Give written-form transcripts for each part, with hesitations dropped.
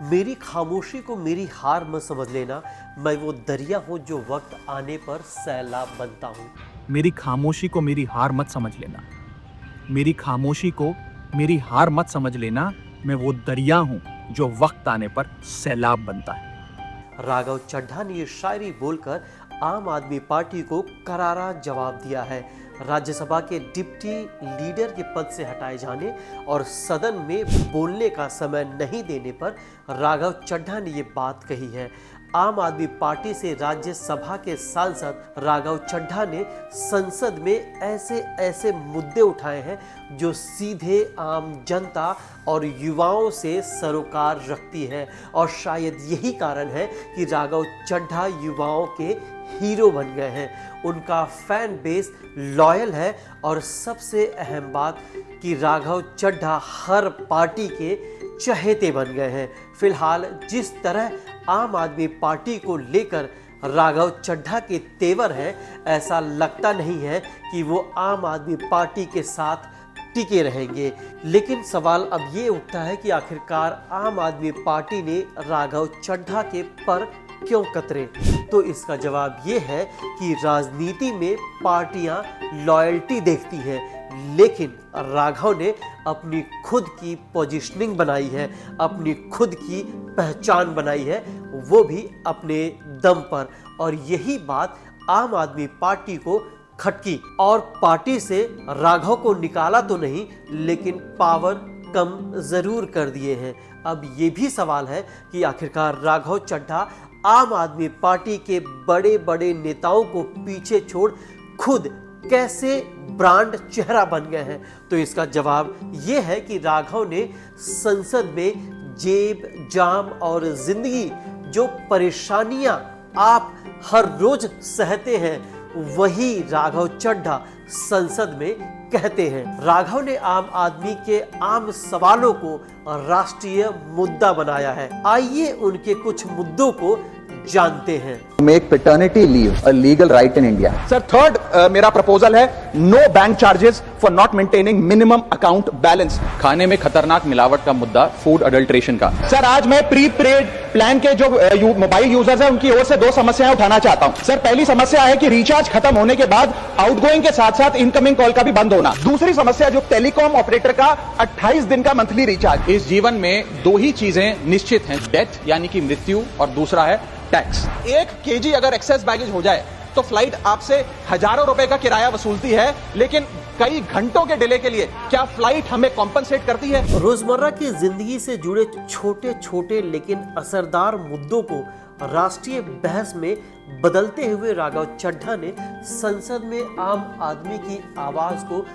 मेरी खामोशी को मेरी हार मत समझ लेना, मैं वो दरिया हूँ जो वक्त आने पर सैलाब बनता हूँ। मेरी खामोशी को मेरी हार मत समझ लेना। मेरी खामोशी को मेरी हार मत समझ लेना। मैं वो दरिया हूँ जो वक्त आने पर सैलाब बनता है। राघव चड्ढा ने ये शायरी बोलकर आम आदमी पार्टी को करारा जवाब दिया है। राज्यसभा के डिप्टी लीडर के पद से हटाए जाने और सदन में बोलने का समय नहीं देने पर राघव चड्ढा ने ये बात कही है। आम आदमी पार्टी से राज्यसभा के सांसद राघव चड्ढा ने संसद में ऐसे ऐसे मुद्दे उठाए हैं जो सीधे आम जनता और युवाओं से सरोकार रखती है, और शायद यही कारण है कि राघव चड्ढा युवाओं के हीरो बन गए हैं। उनका फैन बेस लॉयल है, और सबसे अहम बात कि राघव चड्ढा हर पार्टी के चहेते बन गए हैं। फिलहाल जिस तरह आम आदमी पार्टी को लेकर राघव चड्ढा के तेवर हैं, ऐसा लगता नहीं है कि वो आम आदमी पार्टी के साथ टिके रहेंगे। लेकिन सवाल अब ये उठता है कि आखिरकार आम आदमी पार्टी ने राघव चड्ढा के पर क्यों कतरे? तो इसका जवाब ये है कि राजनीति में पार्टियां लॉयल्टी देखती हैं, लेकिन राघव ने अपनी खुद की पोजीशनिंग बनाई है, अपनी खुद की पहचान बनाई है, वो भी अपने दम पर। और यही बात आम आदमी पार्टी को खटकी, और पार्टी से राघव को निकाला तो नहीं, लेकिन पावर कम जरूर कर दिए हैं। अब ये भी सवाल है कि आखिरकार राघव चड्ढा आम आदमी पार्टी के बड़े बड़े नेताओं को पीछे छोड़ खुद कैसे ब्रांड चेहरा बन गए हैं? तो इसका जवाब यह है कि राघव ने संसद में जेब जाम और जिंदगी जो परेशानियां आप हर रोज सहते हैं, वही राघव चड्ढा संसद में कहते हैं। राघव ने आम आदमी के आम सवालों को राष्ट्रीय मुद्दा बनाया है। आइए उनके कुछ मुद्दों को जानते हैं। Make paternity leave a legal right in India. Sir third मेरा प्रपोजल है no bank charges for not maintaining minimum account balance. खाने में खतरनाक मिलावट का मुद्दा, फूड अडल्ट्रेशन का। सर आज मैं प्री पेड प्लान के जो मोबाइल यूजर्स हैं उनकी ओर से दो समस्याएं उठाना चाहता हूं। सर पहली समस्या है कि रिचार्ज खत्म होने के बाद आउटगोइंग के साथ साथ इनकमिंग कॉल का भी बंद होना। दूसरी समस्या जो टेलीकॉम ऑपरेटर का 28 दिन का मंथली रिचार्ज। इस जीवन में दो ही चीजें निश्चित हैं, डेथ यानी कि मृत्यु, और दूसरा है टैक्स। 1 केजी अगर एक्सेस बैगेज हो जाए तो फ्लाइट आपसे हजारों रुपए का किराया वसूलती है, लेकिन कई घंटों के डिले के लिए क्या फ्लाइट हमें कॉम्पनसेट करती है? रोजमर्रा की जिंदगी से जुड़े छोटे छोटे लेकिन असरदार मुद्दों को राष्ट्रीय बहस में बदलते हुए राघव चड्ढा ने संसद में आम आदमी की आवाज को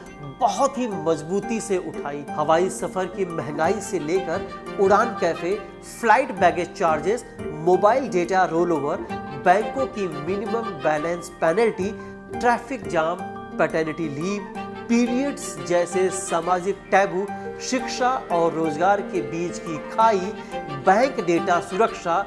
बहुत ही मजबूती से उठाई। हवाई सफर की महंगाई से लेकर उड़ान cafe, flight baggage charges, mobile data roll over, बैंकों की minimum balance penalty, traffic jam, paternity leave, periods जैसे सामाजिक टैबू, शिक्षा और रोजगार के बीच की खाई, बैंक डेटा सुरक्षा,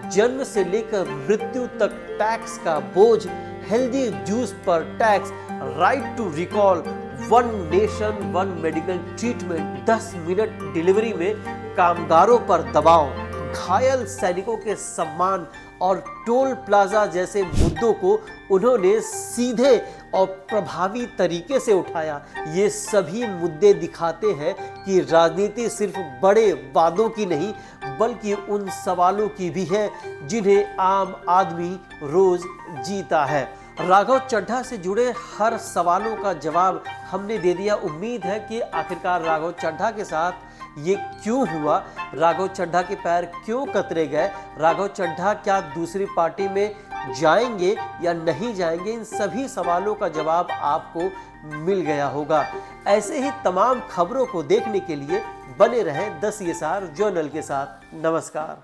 जन्म से लेकर मृत्यु तक टैक्स का बोझ, हेल्दी जूस पर tax, right to recall, one nation one medical treatment, 10 minute delivery में कामगारों पर दबाव, घायल सैनिकों के सम्मान और टोल प्लाजा जैसे मुद्दों को उन्होंने सीधे और प्रभावी तरीके से उठाया। ये सभी मुद्दे दिखाते हैं कि राजनीति सिर्फ बड़े वादों की नहीं, बल्कि उन सवालों की भी है जिन्हें आम आदमी रोज जीता है। राघव चड्ढा से जुड़े हर सवालों का जवाब हमने दे दिया। उम्मीद है कि आखिरकार राघव चड्ढा के साथ ये क्यों हुआ, राघव चड्ढा के पैर क्यों कतरे गए, राघव चड्ढा क्या दूसरी पार्टी में जाएंगे या नहीं जाएंगे, इन सभी सवालों का जवाब आपको मिल गया होगा। ऐसे ही तमाम खबरों को देखने के लिए बने रहें 10 ESR जर्नल के साथ। नमस्कार।